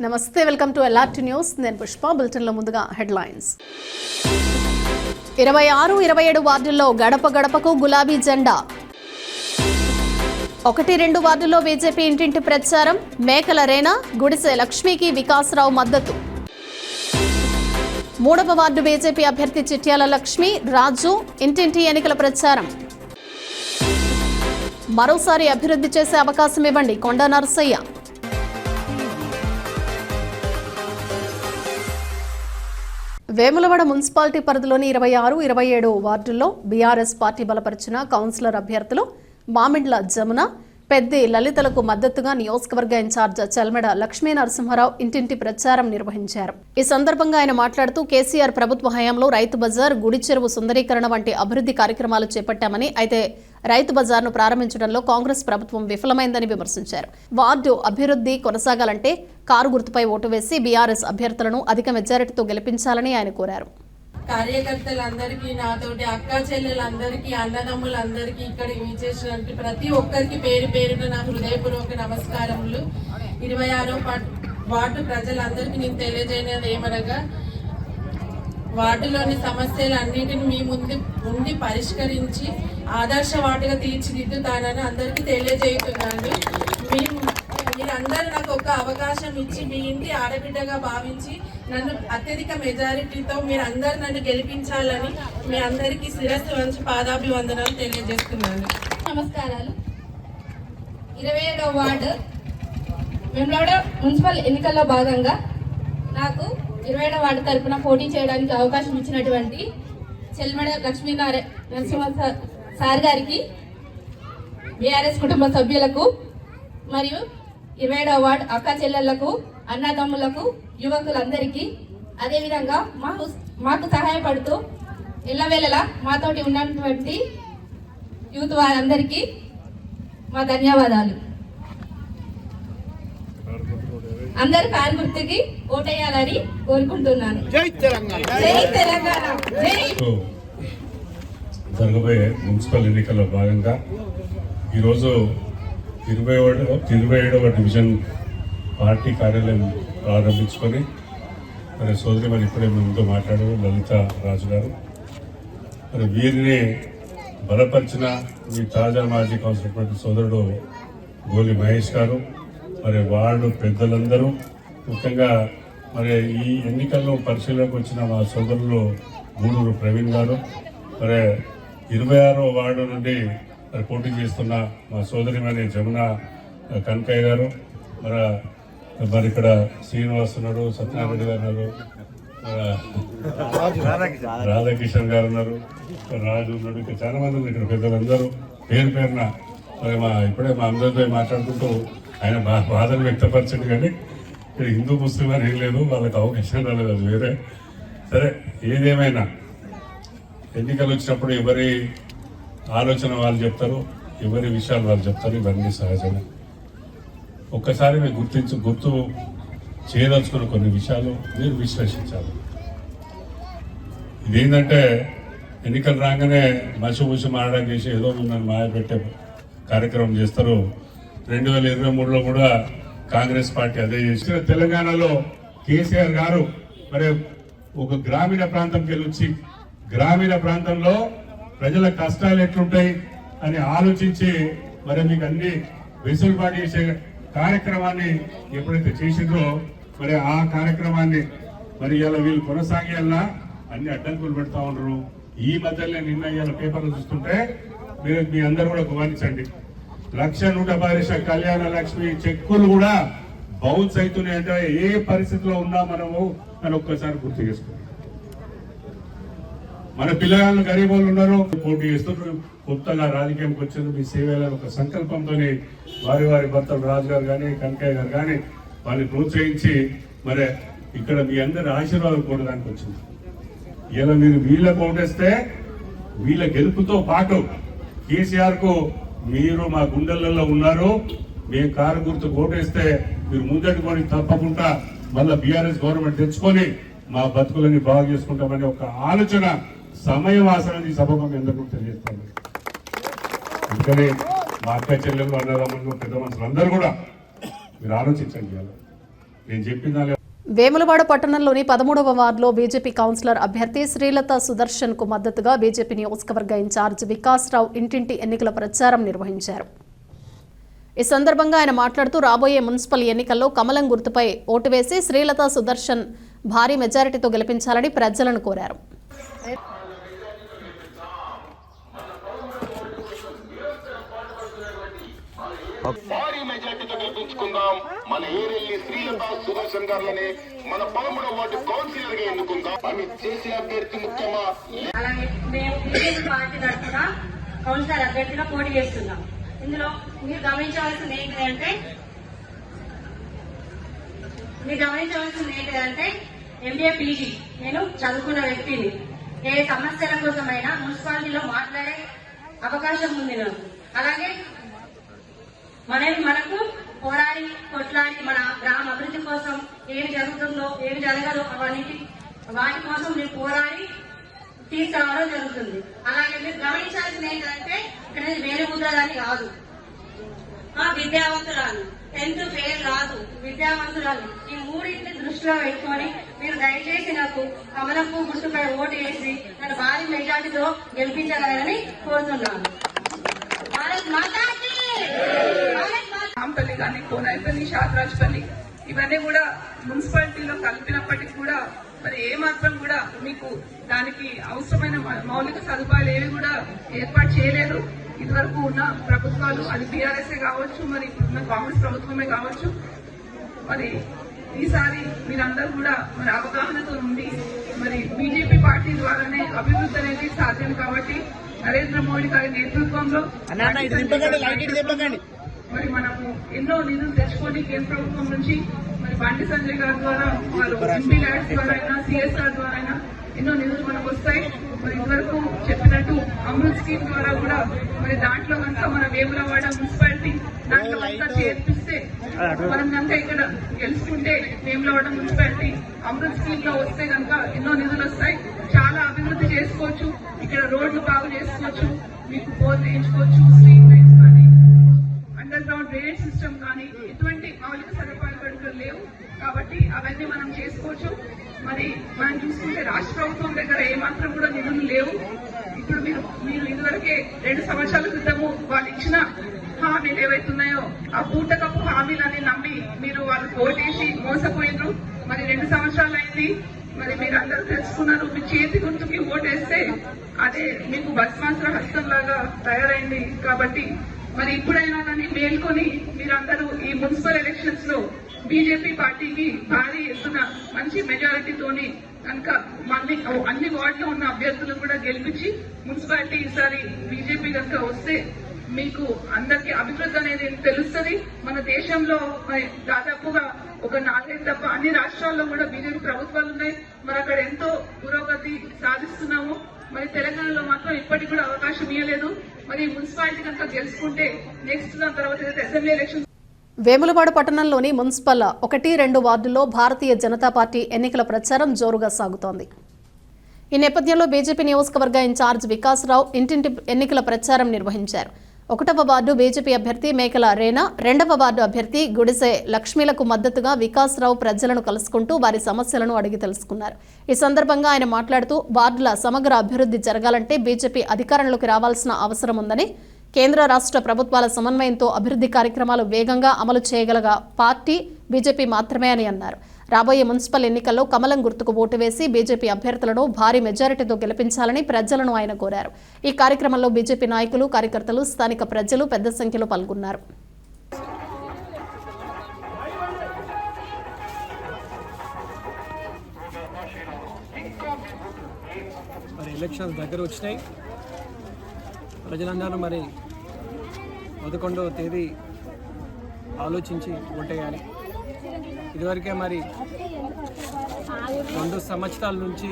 నమస్తే, welcome to LRT news. నేను పుష్ప. బులెటిన్లో ముందుగా హెడ్లైన్స్. 26-27 వార్డుల్లో గడప గడపకు గులాబీ జెండా. 1-2 వార్డుల్లో బీజేపీ ఇంటింటి ప్రచారం. మేకల రేణ, గుడిసె లక్ష్మికి వికాసరావు మద్దతు. 3వ వార్డు బీజేపీ అభ్యర్థి చిట్యాల లక్ష్మి, రాజు ఇంటింటి ఎన్నికల ప్రచారం. మరోసారి అభివృద్ధి చేసే అవకాశం ఇవ్వండి, కొండ నరసయ్య. వేములవాడ మున్సిపాలిటీ పరిధిలోని 26-27 వార్డుల్లో బీఆర్ఎస్ పార్టీ బలపరిచిన కౌన్సిలర్ అభ్యర్థులు మామిండ్ల జమున, పెద్ది లలితలకు మద్దతుగా నియోజకవర్గ ఇన్ఛార్జ్ చల్మెడ లక్ష్మీ నరసింహారావు ఇంటింటి ప్రచారం నిర్వహించారు. ఈ సందర్భంగా ఆయన మాట్లాడుతూ కేసీఆర్ ప్రభుత్వ హయాంలో రైతు బజార్, గుడి చెరువు సుందరీకరణ వంటి అభివృద్ధి కార్యక్రమాలు చేపట్టామని, అయితే రైతు బజార్ను ప్రారంభించడంలో కాంగ్రెస్ ప్రభుత్వం విఫలమైందని విమర్శించారు. వార్డు అభివృద్ధి కొనసాగాలంటే కారు గుర్తుపై ఓటు వేసి బీఆర్ఎస్ అభ్యర్థులను అధిక మెజారిటీతో గెలిపించాలని ఆయన కోరారు. కార్యకర్తలందరికీ, నాతోటి అక్క చెల్లెలందరికీ, అన్నదమ్ములందరికీ, ఇక్కడ విచ్చేసినటువంటి ప్రతి ఒక్కరికి పేరు పేరున నా హృదయపూర్వక నమస్కారములు. 26వ వార్డు ప్రజలందరికీ నేను తెలియజేయనది ఏమనగా, వార్డులోని సమస్యలన్నింటిని మీ ముందు ఉండి పరిష్కరించి ఆదర్శ వార్డుగా తీర్చిదిద్దుతానని అందరికీ తెలియజేస్తున్నాను. మీరందరూ నాకు ఒక అవకాశం ఇచ్చి మీ ఇంటి ఆడబిడ్డగా భావించి నన్ను అత్యధిక మెజారిటీతో మీరందరూ నన్ను గెలిపించాలని మీ అందరికీ శిరస్సు వంచి పాదాభివందనాలు తెలియజేస్తున్నాను. నమస్కారాలు. 27వ వార్డు వేములవాడ మున్సిపల్ ఎన్నికల్లో భాగంగా నాకు 27వ వార్డు తరఫున పోటీ చేయడానికి అవకాశం ఇచ్చినటువంటి చెల్మెడ లక్ష్మీ నరసింహ సార్ గారికి, బీఆర్ఎస్ కుటుంబ సభ్యులకు మరియు 27వ వార్డు అక్క చెల్లెళ్లకు, అన్నదమ్ములకు, యువకులందరికీ, అదేవిధంగా మాకు సహాయపడుతూ ఎల్లవేళలా మాతోటి ఉన్నటువంటి యూత్ వారందరికీ మా ధన్యవాదాలు. అందరు కారు గుర్తుకి ఓటేయాలని కోరుకుంటున్నాను. జై తెలంగాణ, జై తెలంగాణ, జై. జరగబోయే మున్సిపల్ ఎన్నికల్లో భాగంగా ఈరోజు 27వ డివిజన్ పార్టీ కార్యాలయం ప్రారంభించుకొని మరి సోదరి మరి ఇప్పుడే ముందు మాట్లాడారు లలిత రాజు గారు. మరి వీరిని బలపరిచిన మీ తాజా మాజీ కౌన్సిలర్ సోదరుడు గోలి మహేష్ గారు, మరి వార్డు పెద్దలందరూ, ముఖ్యంగా మరి ఈ ఎన్నికల్లో పరిశీలనకు వచ్చిన మా సోదరులు గూడూరు ప్రవీణ్ గారు, మరి 26వ వార్డు నుండి మరి పోటీ చేస్తున్న మా సోదరిమణి జమున కనకయ్య గారు, మరి ఇక్కడ శ్రీనివాస్ ఉన్నాడు, సత్యనారాయణ గారు ఉన్నారు, రాధాకిషన్ గారు ఉన్నారు, రాజు ఉన్నాడు, ఇక్కడ చాలా మంది ఉన్నారు. ఇక్కడ పెద్దలందరూ పేరు పేరున మరి ఇప్పుడే మా అందరితో మాట్లాడుకుంటూ ఆయన బాధను వ్యక్తపరచండి. కానీ ఇక్కడ హిందూ ముస్లిం అని ఏం లేదు, వాళ్ళకి అవకాశం రాలేదు, అది వేరే. సరే, ఏదేమైనా ఎన్నికలు వచ్చినప్పుడు ఎవరి ఆలోచన వాళ్ళు చెప్తారు, ఎవరి విషయాలు వాళ్ళు చెప్తారు, ఇవన్నీ సహజమే. ఒక్కసారి మీరు గుర్తు చేయదలుచుకున్న కొన్ని విషయాలు మీరు విశ్లేషించాలి. ఇదేంటంటే ఎన్నికలు రాగానే మసిపూసి మారడం చేసి ఏదో మిమ్మల్ని మాయపెట్టే కార్యక్రమం చేస్తారు. 2023లో కూడా కాంగ్రెస్ పార్టీ అదే చేసిన. తెలంగాణలో కేసీఆర్ గారు మరి ఒక గ్రామీణ ప్రాంతంకి వెళ్ళొచ్చి గ్రామీణ ప్రాంతంలో ప్రజల కష్టాలు ఎట్లుంటాయి అని ఆలోచించి మరి మీకు అన్ని వెసులుబాటు చేసే కార్యక్రమాన్ని ఎప్పుడైతే చేసిందో మరి ఆ కార్యక్రమాన్ని మరి ఇలా వీళ్ళు కొనసాగేలా అన్ని అడ్డంకులు పెడతా ఉన్నారు. ఈ మధ్యలో నిన్న ఇవాళ పేపర్లు చూస్తుంటే మీరు మీ అందరూ కూడా గమనించండి, 1,110 కళ్యాణ లక్ష్మి చెక్కులు కూడా బౌన్స్ అవుతున్నాయంటే ఏ పరిస్థితిలో ఉన్నా మనము అని ఒక్కసారి గుర్తు చేసుకోండి. మన పిల్లగాళ్ళు గరీబ్ వాళ్ళు ఉన్నారు, పోటీ చేస్తున్నారు, కొత్తగా రాజకీయంకి వచ్చారు. మీ సేవలను ఒక సంకల్పంతో వారి భర్తలు రాజు గారు కానీ కనకయ్య గారు కానీ వాళ్ళని ప్రోత్సహించి మరి ఇక్కడ మీ అందరి ఆశీర్వాదం కూడడానికి వచ్చింది. ఇలా మీరు వీళ్ళకు ఓటేస్తే వీళ్ళ గెలుపుతో పాటు కేసీఆర్ కు మీరు మా గుండెలలో ఉన్నారు, మేము కారు గుర్తు ఓటేస్తే మీరు ముందట్టుకొని తప్పకుండా మళ్ళీ బీఆర్ఎస్ గవర్నమెంట్ తెచ్చుకొని మా బతుకులని బాగు చేసుకుంటామని ఒక ఆలోచన సమయం ఆసనాన్ని సభకు ఎందుకు తెలియజేస్తాను. అందుకని మా అక్క చెల్లెళ్ళు, అన్నదమ్ములు, పెద్ద మనుషులు అందరూ కూడా మీరు ఆలోచించండి. నేను చెప్పిందా వేములవాడ పట్టణంలోని 13వ వార్డులో బీజేపీ కౌన్సిలర్ అభ్యర్థి శ్రీలత సుదర్శన్ కు మద్దతుగా బీజేపీ నియోజకవర్గ ఇన్ఛార్జ్ వికాసరావు ఇంటింటి ఎన్నికల ప్రచారం నిర్వహించారు. ఈ సందర్భంగా ఆయన మాట్లాడుతూ రాబోయే మున్సిపల్ ఎన్నికల్లో కమలం గుర్తుపై ఓటు వేసి శ్రీలత సుదర్శన్ భారీ మెజారిటీతో గెలిపించాలని ప్రజలను కోరారు. భారీ మెజార్టీతో గెలిపించుకుందాం. మన ఏరెల్లి శ్రీలత సుదర్శన్ గారిని మన 13వ వార్డు కౌన్సిలర్ గా ఎన్నుకుందాం. ఆమె చేసే అభ్యర్థి ముఖ్యమా? అలాగే మేము బీజేపీ పార్టీ తరఫున కౌన్సిలర్ అభ్యర్థిగా పోటీ చేస్తున్నాం. ఇందులో మీరు గమనించవలసింది ఏంటంటే ఎంబీఏ పీజీ నేను చదువుకున్న వ్యక్తిని. ఏ సమస్యల కోసమైనా మున్సిపాలిటీలో మాట్లాడే అవకాశం ఉంది నాకు. అలాగే మనకు పోరాడి కొట్లాడి మన గ్రామ అభివృద్ధి కోసం ఏమి జరుగుతుందో ఏమి జరగదో వాటి కోసం మీరు పోరాడి తీసుకురావడం జరుగుతుంది. అలాగే మీరు గమనించాల్సింది ఏంటంటే ఇక్కడ వేరే ముద్రదాన్ని కాదు, విద్యావంతురాలు, 10th ఫెయిల్ కాదు, విద్యావంతురాలు. ఈ మూడింటిని దృష్టిలో పెట్టుకొని మీరు దయచేసి నాకు కమలపు గుర్తుపై ఓటు వేసి నన్ను భారీ మెజార్టీతో గెలిపించాలని కోరుతున్నాను. భారత్ మాతాకి రాంపల్లి కానీ, కోనాయిపల్లి, షాద్రాజ్పల్లి ఇవన్నీ కూడా మున్సిపాలిటీలో కలిపినప్పటికీ కూడా మరి ఏ మాత్రం కూడా మీకు దానికి అవసరమైన మౌలిక సదుపాయాలు ఏవి కూడా ఏర్పాటు చేయలేదు. ఇదివరకు ఉన్న ప్రభుత్వాలు, అది బీఆర్ఎస్ కావచ్చు, మరి ఇప్పుడున్న కాంగ్రెస్ ప్రభుత్వమే కావచ్చు. మరి ఈసారి మీరందరూ కూడా మరి అవగాహనతో ఉండి మరి బీజేపీ పార్టీ ద్వారానే అభివృద్ధి అనేది సాధ్యం కాబట్టి నరేంద్ర మోడీ గారి నేతృత్వంలో మరి మనము ఎన్నో నిధులు తెచ్చుకొని కేంద్ర ప్రభుత్వం నుంచి మరి బండి సంజయ్ గారి ద్వారా, వారు ఎంపీ ల్యాడ్స్ ద్వారా అయినా, సిఎస్ఆర్ ద్వారా అయినా ఎన్నో నిధులు మనకు వస్తాయి. మరి ఇదివరకు చెప్పినట్టు అమృత్ స్కీమ్ ద్వారా కూడా మరి దాంట్లో కనుక మన వేములవాడ మున్సిపాలిటీ దాంట్లో కనుక చేర్పిస్తే, మనం కనుక ఇక్కడ గెలుచుకుంటే వేములవాడ మున్సిపాలిటీ అమృత్ స్కీమ్ లో వస్తే కనుక ఎన్నో నిధులు వస్తాయి. చాలా అభివృద్ధి చేసుకోవచ్చు. ఇక్కడ రోడ్లు బాగు చేసుకోవచ్చు, మీకు బోర్ వేయించుకోవచ్చు, స్ట్రీట్ లైట్స్ కానీ, అండర్ గ్రౌండ్ డ్రైనేజ్ సిస్టమ్ కానీ, ఎటువంటి మౌలిక సదుపాయాలు ఇక్కడ లేవు కాబట్టి అవన్నీ మనం చేసుకోవచ్చు. మరి మనం చూసుకుంటే రాష్ట్ర ప్రభుత్వం దగ్గర ఏమాత్రం కూడా నిధులు లేవు. ఇప్పుడు మీరు ఇదివరకే 2 సంవత్సరాల క్రితము వాళ్ళు ఇచ్చిన హామీలు ఏవైతున్నాయో ఆ పూటకపు హామీలన్నీ నమ్మి మీరు వాళ్ళు ఓటేసి మోసపోయినరు. మరి 2 సంవత్సరాలు అయింది. మరి మీరు అందరూ తెలుసుకున్నారు. మీ చేతి గుర్తుకి ఓటేస్తే అదే మీకు భస్మాసుర హస్తం లాగా తయారైంది. కాబట్టి మరి ఇప్పుడైనా కానీ మేల్కొని మీరందరూ ఈ మున్సిపల్ ఎలక్షన్స్ లో బీజేపీ పార్టీకి భారీ ఎత్తున మంచి మెజారిటీతోని కనుక అన్ని వార్డులో ఉన్న అభ్యర్థులను కూడా గెలిపించి మున్సిపాలిటీ ఈసారి బీజేపీ కనుక వస్తే మీకు అందరికీ అభివృద్ధి అనేది తెలుస్తుంది. మన దేశంలో దాదాపుగా ఒక 4 తప్ప అన్ని రాష్ట్రాల్లో కూడా బీజేపీ ప్రభుత్వాలు ఉన్నాయి. మరి అక్కడ ఎంతో పురోగతి సాధిస్తున్నాము. మరి తెలంగాణలో మాత్రం ఇప్పటికి కూడా అవకాశం ఇవ్వలేదు. మరి మున్సిపాలిటీ కనుక గెలుచుకుంటే నెక్స్ట్ దాని తర్వాత అసెంబ్లీ ఎలక్షన్. వేములవాడ పట్టణంలోని మున్సిపల్ 1, 2 వార్డుల్లో భారతీయ జనతా పార్టీ ఎన్నికల ప్రచారం జోరుగా సాగుతోంది. ఈ నేపథ్యంలో బీజేపీ నియోజకవర్గ ఇన్ఛార్జ్ వికాసరావు ఇంటింటి ఎన్నికల ప్రచారం నిర్వహించారు. 1వ వార్డు బీజేపీ అభ్యర్థి మేకల రేనా, 2వ వార్డు అభ్యర్థి గుడిసె లక్ష్మీలకు మద్దతుగా వికాసరావు ప్రజలను కలుసుకుంటూ వారి సమస్యలను అడిగి తెలుసుకున్నారు. ఈ సందర్భంగా ఆయన మాట్లాడుతూ వార్డుల సమగ్ర అభివృద్ధి జరగాలంటే బీజేపీ అధికారంలోకి రావాల్సిన అవసరం ఉందని, కేంద్ర రాష్ట్ర ప్రభుత్వాల సమన్వయంతో అభివృద్ధి కార్యక్రమాలు వేగంగా అమలు చేయగల పార్టీ బీజేపీ మాత్రమే అని అన్నారు. రాబోయే మున్సిపల్ ఎన్నికల్లో కమలం గుర్తుకు ఓటు వేసి బీజేపీ అభ్యర్థులను భారీ మెజారిటీతో గెలిపించాలని ప్రజలను ఆయన కోరారు. ఈ కార్యక్రమంలో బీజేపీ నాయకులు, కార్యకర్తలు, స్థానిక ప్రజలు పెద్ద సంఖ్యలో పాల్గొన్నారు. ఎలక్షన్స్ దగ్గర వచ్చినాయి. ప్రజలందరూ మరి 11వ తేదీ ఆలోచించి ఓటేయాలి. ఇదివరకే మరి 2 సంవత్సరాల నుంచి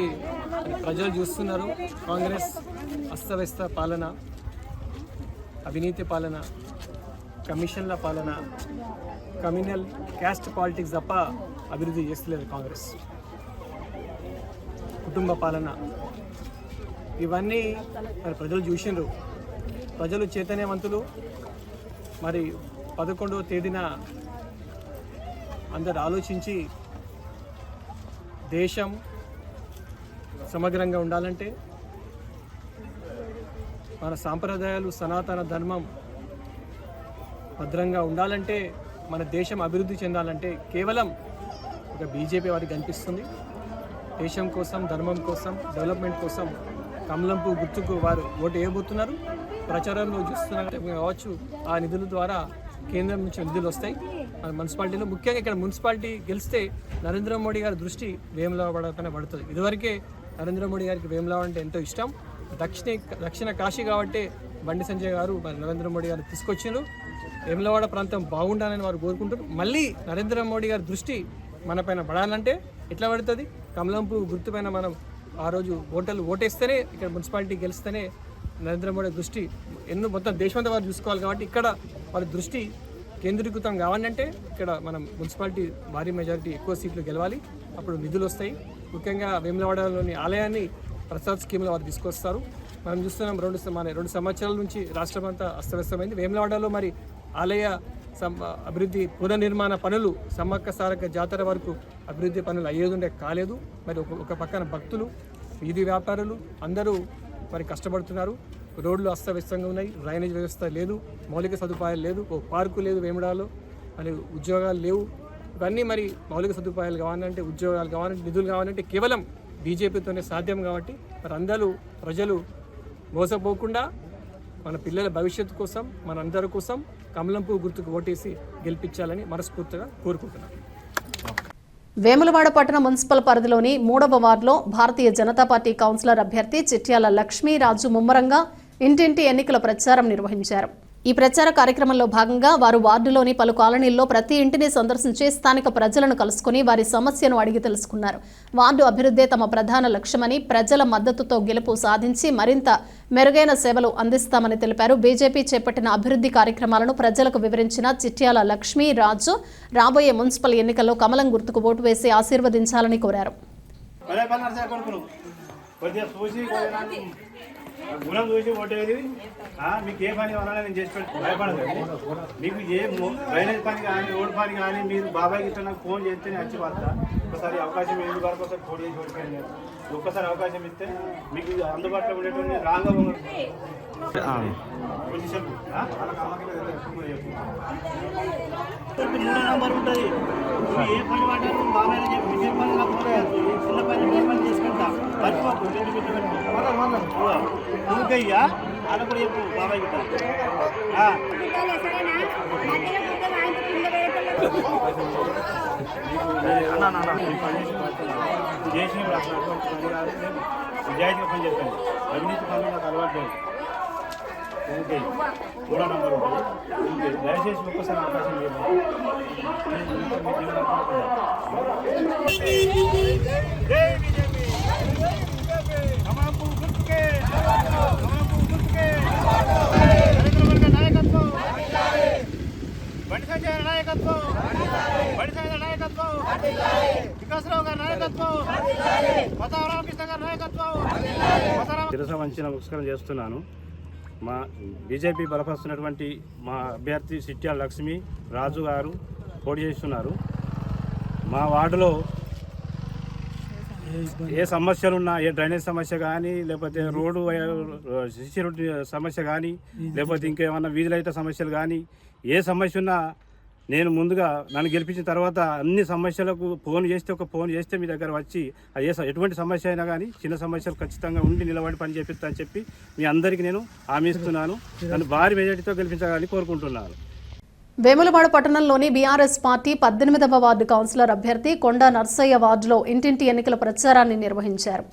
ప్రజలు చూస్తున్నారు కాంగ్రెస్ అస్తవ్యస్త పాలన, అవినీతి పాలన, కమిషన్ల పాలన, కమ్యూనల్ క్యాస్ట్ పాలిటిక్స్ తప్ప అభివృద్ధి చేస్తలేదు కాంగ్రెస్. కుటుంబ పాలన ఇవన్నీ మరి ప్రజలు చూసిండ్రు. ప్రజలు చైతన్యవంతులు. మరి 11వ తేదీన అందరు ఆలోచించి దేశం సమగ్రంగా ఉండాలంటే, మన సాంప్రదాయాలు సనాతన ధర్మం భద్రంగా ఉండాలంటే, మన దేశం అభివృద్ధి చెందాలంటే కేవలం ఒక బీజేపీ వారికి కనిపిస్తుంది. దేశం కోసం, ధర్మం కోసం, డెవలప్మెంట్ కోసం కమలంపు గుర్తుకు వారు ఓటు వేయబోతున్నారు. ప్రచారంలో చూస్తున్నారు కావచ్చు, ఆ నిధుల ద్వారా కేంద్రం నుంచి నిధులు వస్తాయి. మన మున్సిపాలిటీలో ముఖ్యంగా ఇక్కడ మున్సిపాలిటీ గెలిస్తే నరేంద్ర మోడీ గారి దృష్టి వేములవాడ పైన పడుతుంది. ఇదివరకే నరేంద్ర మోడీ గారికి వేములవాడ అంటే ఎంతో ఇష్టం. దక్షిణ కాశీ కాబట్టి బండి సంజయ్ గారు మరి నరేంద్ర మోడీ గారు తీసుకొచ్చారు. వేములవాడ ప్రాంతం బాగుండాలని వారు కోరుకుంటారు. మళ్ళీ నరేంద్ర మోడీ గారి దృష్టి మన పైన పడాలంటే ఎట్లా పడుతుంది? కమలంపు గుర్తు పైన మనం ఆ రోజు ఓటేస్తేనే, ఇక్కడ మున్సిపాలిటీ గెలిస్తేనే నరేంద్ర మోడీ దృష్టి మొత్తం దేశమంతా వారు చూసుకోవాలి. కాబట్టి ఇక్కడ వారి దృష్టి కేంద్రీకృతం కావాలంటే ఇక్కడ మనం మున్సిపాలిటీ భారీ మెజారిటీ ఎక్కువ సీట్లు గెలవాలి. అప్పుడు నిధులు వస్తాయి. ముఖ్యంగా వేములవాడలోని ఆలయాన్ని ప్రసాద్ స్కీమ్లో వారు తీసుకొస్తారు. మనం చూస్తున్నాం 2 సంవత్సరాల నుంచి రాష్ట్రం అంతా అస్తవ్యస్తమైంది. వేములవాడలో మరి ఆలయ అభివృద్ధి పునర్నిర్మాణ పనులు సమ్మక్క సారక్క జాతర వరకు అభివృద్ధి పనులు అయ్యేదుండే కాలేదు. మరి ఒక పక్కన భక్తులు, వీధి వ్యాపారులు అందరూ మరి కష్టపడుతున్నారు. రోడ్లు అస్తవ్యస్తంగా ఉన్నాయి, డ్రైనేజ్ వ్యవస్థ లేదు, మౌలిక సదుపాయాలు లేదు, ఓ పార్కు లేదు వేముడాలో, మరి ఉద్యోగాలు లేవు. ఇవన్నీ మరి మౌలిక సదుపాయాలు కావాలంటే, ఉద్యోగాలు కావాలంటే, నిధులు కావాలంటే కేవలం బీజేపీతోనే సాధ్యం. కాబట్టి మరి అందరూ ప్రజలు మోసపోకుండా మన పిల్లల భవిష్యత్తు కోసం, మనందరి కోసం కమలంపు గుర్తుకు ఓటేసి గెలిపించాలని మనస్ఫూర్తిగా కోరుకుంటున్నాను. వేములవాడ పట్టణ మున్సిపల్ పరిధిలోని 3వ వార్డులో భారతీయ జనతా పార్టీ కౌన్సిలర్ అభ్యర్థి చిట్యాల లక్ష్మీరాజు ముమ్మరంగా ఇంటింటి ఎన్నికల ప్రచారం నిర్వహించారు. ఈ ప్రచార కార్యక్రమంలో భాగంగా వారు వార్డులోని పలు కాలనీల్లో ప్రతి ఇంటిని సందర్శించి స్థానిక ప్రజలను కలుసుకుని వారి సమస్యను అడిగి తెలుసుకున్నారు. వార్డు అభివృద్ధే తమ ప్రధాన లక్ష్యమని, ప్రజల మద్దతుతో గెలుపు సాధించి మరింత మెరుగైన సేవలు అందిస్తామని తెలిపారు. బీజేపీ చేపట్టిన అభివృద్ధి కార్యక్రమాలను ప్రజలకు వివరించిన చిట్యాల లక్ష్మీరాజు రాబోయే మున్సిపల్ ఎన్నికల్లో కమలం గుర్తుకు ఓటు వేసి ఆశీర్వదించాలని కోరారు. గుణం చూసి ఓటేది మీకు ఏ పని కావాలని నేను చేసి పెట్టి భయపడదు. మీకు ఏ డ్రైనేజ్ పని కానీ, రోడ్ పని కానీ మీరు బాబాయ్కి ఇట్లా నాకు ఫోన్ చేస్తే నేను వచ్చి పడతా. ఒకసారి అవకాశం ఎందుకు వరకు ఒకసారి ఫోన్ చేసి ఓడిపోయింది. ఒక్కసారి అవకాశం ఇస్తే మీకు అందుబాటులో ఉండేటువంటి రాంగ్ పొజిషన్ 3 నంబర్ ఉంటుంది. ఏ పని పడ్డారు బాబాయ్ చెప్పి విషయం పని చిన్న పని పని చేసుకుంటా మర్చిపోకు నువ్వుకయ్యా అలా కూడా చెప్పు బాబాయ్ గిట్ట చేసినప్పుడు అసలు అటువంటి పని కాదు. నిజాయితీగా పని చెప్పండి. అవినీతి పనులు నాకు అలవాటు లేదు. ఓకే 3వ నంబర్ ఉంటుంది. ఓకే దయచేసి ఒక్కసారి అవకాశం లేదు. బండి సంజయ్ నాయకత్వం, బండి సంజయ్ నాయకత్వం, వికాసరావు గారి నాయకత్వం, రామకృష్ణ గారి నాయకత్వం. శిరస వంచి నమస్కారం చేస్తున్నాను. మా బీజేపీ బలపరుస్తున్నటువంటి మా అభ్యర్థి చిట్యాల లక్ష్మి రాజు గారు పోటీ చేస్తున్నారు. మా వార్డులో ఏ సమస్యలున్నా, ఏ డ్రైనేజ్ సమస్య కానీ, లేకపోతే రోడ్డు సిసి రోడ్డు సమస్య కానీ, లేకపోతే ఇంకేమన్నా వీధులైతే సమస్యలు కానీ, ఏ సమస్య ఉన్నా నేను ముందుగా నన్ను గెలిపించిన తర్వాత అన్ని సమస్యలకు ఫోన్ చేస్తే మీ దగ్గర వచ్చి ఎటువంటి సమస్య అయినా కానీ చిన్న సమస్యలు ఖచ్చితంగా ఉండి నిలబడి పని చేపిస్తా అని చెప్పి మీ అందరికీ నేను హామీ ఇస్తున్నాను. నన్ను భారీ మెజార్టీతో గెలిపించాలని కోరుకుంటున్నాను. వేములవాడ పట్టణంలోని బీఆర్ఎస్ పార్టీ 18వ వార్డు కౌన్సిలర్ అభ్యర్థి కొండా నర్సయ్య వార్డులో ఇంటింటి ఎన్నికల ప్రచారాన్ని నిర్వహించారు.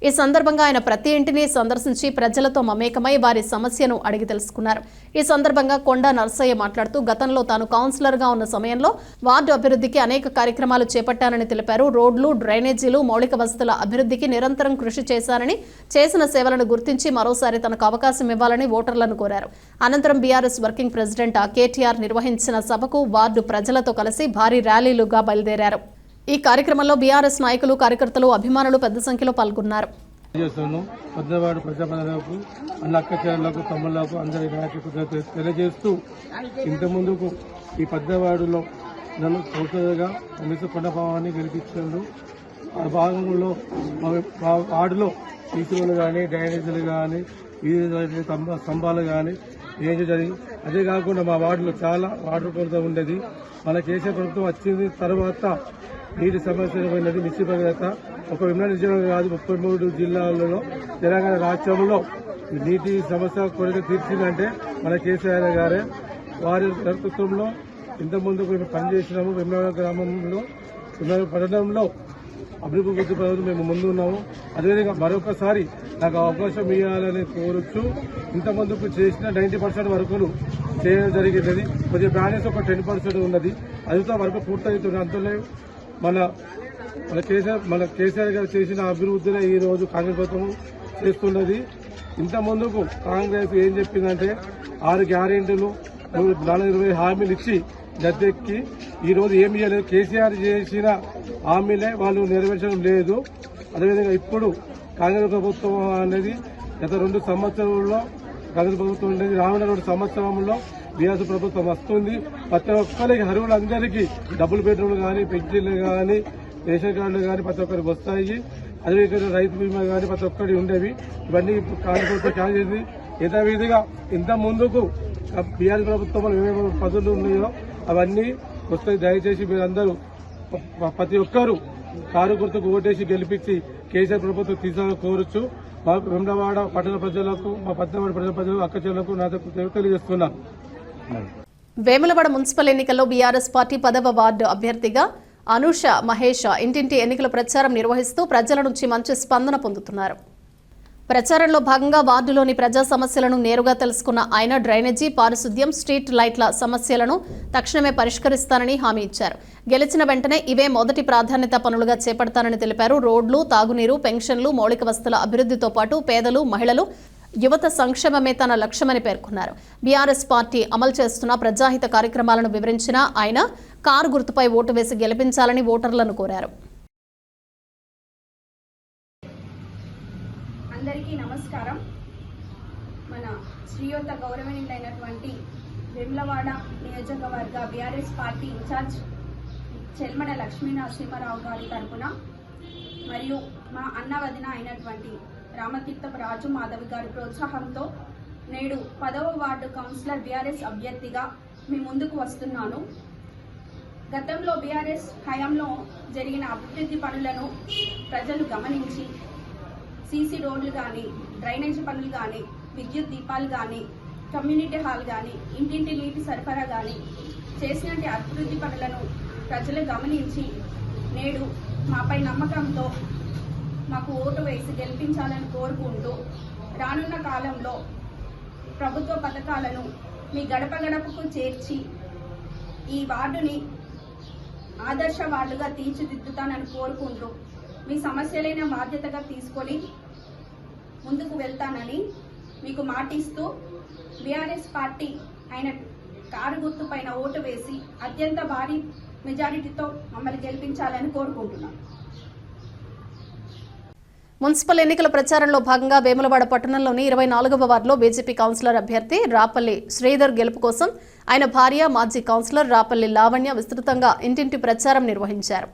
ఈ సందర్భంగా ఆయన ప్రతి ఇంటిని సందర్శించి ప్రజలతో మమేకమై వారి సమస్యను అడిగి తెలుసుకున్నారు. ఈ సందర్భంగా కొండా నర్సయ్య మాట్లాడుతూ గతంలో తాను కౌన్సిలర్గా ఉన్న సమయంలో వార్డు అభివృద్ధికి అనేక కార్యక్రమాలు చేపట్టానని తెలిపారు. రోడ్లు, డ్రైనేజీలు, మౌలిక వసతుల అభివృద్ధికి నిరంతరం కృషి చేశారని, చేసిన సేవలను గుర్తించి మరోసారి తనకు అవకాశం ఇవ్వాలని ఓటర్లను కోరారు. అనంతరం బీఆర్ఎస్ వర్కింగ్ ప్రెసిడెంట్ కేటీఆర్ నిర్వహించిన సభకు వార్డు ప్రజలతో కలిసి భారీ ర్యాలీలుగా బయలుదేరారు. ఈ కార్యక్రమంలో బీఆర్ఎస్ నాయకులు, కార్యకర్తలు, అభిమానులు పెద్ద సంఖ్యలో పాల్గొన్నారు. పెద్దవాడు ప్రజాప్రతినిధులకు, అన్న అక్క చెల్లెలకు, తమ్ముళ్లకు అందరి నాయకులకు తెలియజేస్తూ ఇంత ముందుకు ఈ పెద్దవాడులో నన్ను కౌన్సిలర్గా కనీసం కొండపావాన్ని గెలిపించారు. ఆ భాగంలో మా వార్డులో సీసీలు కానీ డ్రైనేజీలు కానీ వీధి స్తంభాలు కానీ ఏం జరిగి అదే కాకుండా మా వార్డులో చాలా వాటర్ కొరత ఉండేది. మన కేసీఆర్ ప్రభుత్వం వచ్చిన తర్వాత నీటి సమస్య పోయినది. నిశ్చిత ఒక విమాన జిల్లా కాదు 33 జిల్లాలలో తెలంగాణ రాష్ట్రంలో నీటి సమస్య కొరత తీర్చిందంటే మన కేసీఆర్ గారే. వారి నేతృత్వంలో ఇంతకుముందు మేము పనిచేసినాము. విమాన గ్రామంలో విమాన పట్టణంలో అభివృద్ధి పనులు మేము ముందు ఉన్నాము. అదేవిధంగా మరొకసారి నాకు అవకాశం ఇవ్వాలని కోరుచు ఇంతకుముందుకు చేసిన 90% వరకు చేయడం జరిగింది. కొద్దిగా బ్యాలెన్స్ ఒక 10% ఉన్నది. అదితో వరకు పూర్తవుతుంది. అంతలో మన కేసీఆర్ గారు చేసిన అభివృద్ధిని ఈ రోజు కాంగ్రెస్ ప్రభుత్వం చేస్తున్నది. ఇంత ముందుకు కాంగ్రెస్ ఏం చెప్పిందంటే 6 గ్యారెంటీలు 420 హామీలు ఇచ్చి గద్దెక్కి ఈ రోజు ఏమి చేయలేదు. కేసీఆర్ చేసిన హామీలే వాళ్ళు నెరవేర్చడం లేదు. అదేవిధంగా ఇప్పుడు కాంగ్రెస్ ప్రభుత్వం అనేది గత 2 సంవత్సరాల్లో కాంగ్రెస్ ప్రభుత్వం ఉండేది. రానున్న 2 సంవత్సరంలో బీఆర్ఎస్ ప్రభుత్వం వస్తుంది. ప్రతి ఒక్కరికి అర్హులందరికీ డబుల్ బెడ్రూమ్లు కానీ పెన్షన్లు కానీ రేషన్ కార్డులు కానీ ప్రతి ఒక్కరికి వస్తాయి. అదేవిధంగా రైతు బీమా కానీ ప్రతి ఒక్కటి ఉండేవి. ఇవన్నీ కాంగ్రెస్ ప్రభుత్వం క్యాన్ చేసింది. యథావిధిగా ఇంత ముందుకు బీఆర్ఎస్ ప్రభుత్వంలో ఏమేమి పదవులు ఉన్నాయో అవన్నీ వస్తాయి. దయచేసి మీరందరూ ప్రతి ఒక్కరూ కారు గుర్తుకు ఓటేసి గెలిపించి కేసీఆర్ ప్రభుత్వం తీసుకోవాలని కోరచ్చు. మా వెమ్లవాడ పట్టణ ప్రజలకు, మా పద్దెవాడ పట్టణ ప్రజలకు, అక్క చెల్లకు నా తెలియజేస్తున్నాను. వేములవాడ మున్సిపల్ ఎన్నికల్లో బీఆర్ఎస్ పార్టీ 10వ వార్డు అభ్యర్థిగా అనూష మహేష్ ఇంటింటి ఎన్నికల ప్రచారం నిర్వహిస్తూ ప్రజల నుంచి మంచి స్పందన పొందుతున్నారు. ప్రచారంలో భాగంగా వార్డులోని ప్రజా సమస్యలను నేరుగా తెలుసుకున్న ఆయన డ్రైనేజీ, పారిశుద్ధ్యం, స్ట్రీట్ లైట్ల సమస్యలను తక్షణమే పరిష్కరిస్తానని హామీ ఇచ్చారు. గెలిచిన వెంటనే ఇవే మొదటి ప్రాధాన్యత పనులుగా చేపడతానని తెలిపారు. రోడ్లు, తాగునీరు, పెన్షన్లు, మౌలిక వసతుల అభివృద్ధితో పాటు పేదలు, మహిళలు, యువత సంక్షేమమే తన లక్ష్యమని పేర్కొన్నారు. బీఆర్ఎస్ పార్టీ అమలు చేస్తున్న ప్రజాహిత కార్యక్రమాలను వివరించిన ఆయన కారు గుర్తుపై ఓటు వేసి గెలిపించాలని ఓటర్లను కోరారు. అందరికీ నమస్కారం. మన శ్రీయుత గౌరవనీయులైనటువంటి వేములవాడ నియోజకవర్గ BRS party incharge Chelmada Lakshmi Narasimharao గారి తరఫున మరియు మా అన్న వదిన అయినటువంటి రామతీర్థపు రాజు మాధవి గారి ప్రోత్సాహంతో నేడు 10వ వార్డు కౌన్సిలర్ బీఆర్ఎస్ అభ్యర్థిగా మీ ముందుకు వస్తున్నాను. గతంలో బీఆర్ఎస్ హయాంలో జరిగిన అభివృద్ధి పనులను ప్రజలు గమనించి సీసీ రోడ్లు కానీ, డ్రైనేజీ పనులు కానీ, విద్యుత్ దీపాలు కానీ, కమ్యూనిటీ హాల్ కానీ, ఇంటింటి నీటి సరఫరా కానీ చేసినటువంటి అభివృద్ధి పనులను ప్రజలు గమనించి నేడు మాపై నమ్మకంతో మాకు ఓటు వేసి గెలిపించాలని కోరుకుంటూ రానున్న కాలంలో ప్రభుత్వ పథకాలను మీ గడప గడపకు చేర్చి ఈ వార్డుని ఆదర్శ వార్డుగా తీర్చిదిద్దుతానని కోరుకుంటూ మీ సమస్యలైన బాధ్యతగా తీసుకొని ముందుకు వెళ్తానని మీకు మాటిస్తూ బీఆర్ఎస్ పార్టీ అయిన కారు గుర్తు పైన ఓటు వేసి అత్యంత భారీ మెజారిటీతో మమ్మల్ని గెలిపించాలని కోరుకుంటున్నాం. మున్సిపల్ ఎన్నికల ప్రచారంలో భాగంగా వేములవాడ పట్టణంలోని 24వ వార్డులో బీజేపీ కౌన్సిలర్ అభ్యర్థి రాపల్లి శ్రీధర్ గెలుపు కోసం ఆయన భార్య, మాజీ కౌన్సిలర్ రాపల్లి లావణ్య విస్తృతంగా ఇంటింటి ప్రచారం నిర్వహించారు.